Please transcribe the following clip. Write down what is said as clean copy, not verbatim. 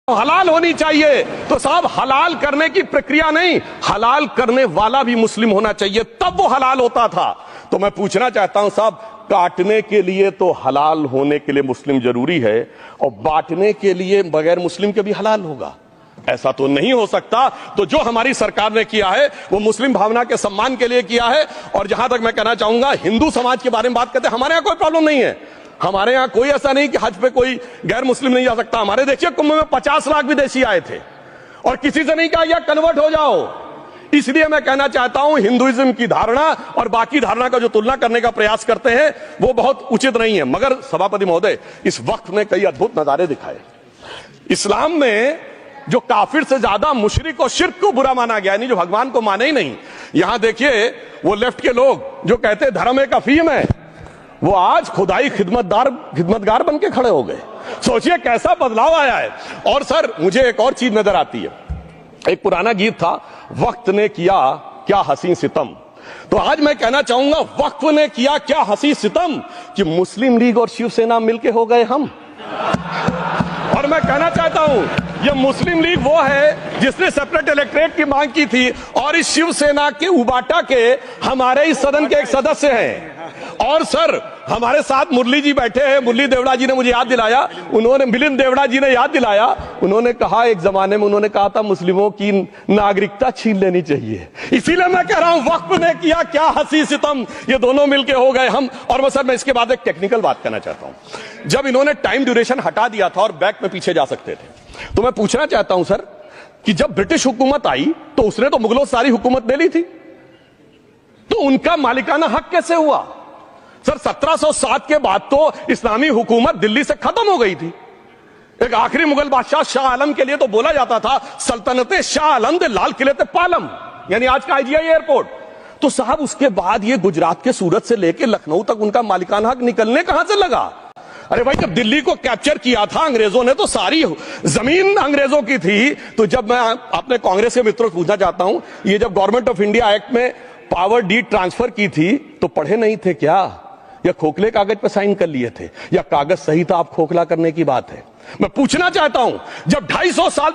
हलाल होनी चाहिए। तो साहब हलाल करने की प्रक्रिया नहीं, हलाल करने वाला भी मुस्लिम होना चाहिए, तब वो हलाल होता था। तो मैं पूछना चाहता हूं साहब, काटने के लिए तो हलाल होने के लिए मुस्लिम जरूरी है और बांटने के लिए बगैर मुस्लिम के भी हलाल होगा? ऐसा तो नहीं हो सकता। तो जो हमारी सरकार ने किया है वो मुस्लिम भावना के सम्मान के लिए किया है। और जहां तक मैं कहना चाहूंगा, हिंदू समाज के बारे में बात करते हैं, हमारे यहां कोई प्रॉब्लम नहीं है। हमारे यहां कोई ऐसा नहीं कि हज पे कोई गैर मुस्लिम नहीं जा सकता। हमारे देखिए कुंभ में 50 लाख विदेशी आए थे और किसी से नहीं कहा या कन्वर्ट हो जाओ। इसलिए मैं कहना चाहता हूं, हिंदुइज्म की धारणा और बाकी धारणा का जो तुलना करने का प्रयास करते हैं वो बहुत उचित नहीं है। मगर सभापति महोदय, इस वक्त ने कई अद्भुत नजारे दिखाए। इस्लाम में जो काफिर से ज्यादा मुशरिक और शिर्क को बुरा माना गया, नहीं जो भगवान को माने ही नहीं। यहां देखिए वो लेफ्ट के लोग जो कहते धर्म एक अफीम है, वो आज खुदाई खिदमतगार बन के खड़े हो गए। सोचिए कैसा बदलाव आया है। और सर मुझे एक और चीज नजर आती है, एक पुराना गीत था, वक्त ने किया क्या हसी सितम। तो आज मैं कहना चाहूंगा, वक्त ने किया क्या हसी सितम कि मुस्लिम लीग और शिवसेना मिलके हो गए हम। और मैं कहना चाहता हूं, ये मुस्लिम लीग वो है जिसने सेपरेट इलेक्टोरेट की मांग की थी और इस शिवसेना के उबाटा के हमारे इस सदन के एक सदस्य हैं। और सर हमारे साथ मुरली जी बैठे हैं, मुरली देवड़ा जी ने मुझे याद दिलाया, मिलिंद देवड़ा जी ने याद दिलाया, उन्होंने कहा एक जमाने में उन्होंने कहा था मुस्लिमों की नागरिकता छीन लेनी चाहिए। इसीलिए मैं कह रहा हूं, वक्त ने किया क्या हसी सितम, ये दोनों मिलके हो गए हम। और सर मैं इसके बाद एक टेक्निकल बात करना चाहता हूं। जब इन्होंने टाइम ड्यूरेशन हटा दिया था और बैक में पीछे जा सकते थे, तो मैं पूछना चाहता हूं सर कि जब ब्रिटिश हुकूमत आई तो उसने तो मुगलों सारी हुकूमत ले ली थी, तो उनका मालिकाना हक कैसे हुआ? सर 1707 के बाद तो इस्लामी हुकूमत दिल्ली से खत्म हो गई थी। एक आखिरी मुगल बादशाह शाह आलम के लिए तो बोला जाता था सल्तनते शाह आलम दे लाल किले ते पालम, यानी आज का आईजीआई एयरपोर्ट। तो साहब उसके बाद ये गुजरात के सूरत से लेकर लखनऊ तक उनका मालिकाना हक निकलने कहां से लगा? अरे भाई, जब दिल्ली को कैप्चर किया था अंग्रेजों ने तो सारी जमीन अंग्रेजों की थी। तो जब मैं अपने कांग्रेस के मित्रों से पूछना चाहता हूं, ये जब गवर्नमेंट ऑफ इंडिया एक्ट में पावर डीड ट्रांसफर की थी तो पढ़े नहीं थे क्या? या खोखले कागज पर साइन कर लिए थे? या कागज सही था, आप खोखला करने की बात है? मैं पूछना चाहता हूं, जब 250 साल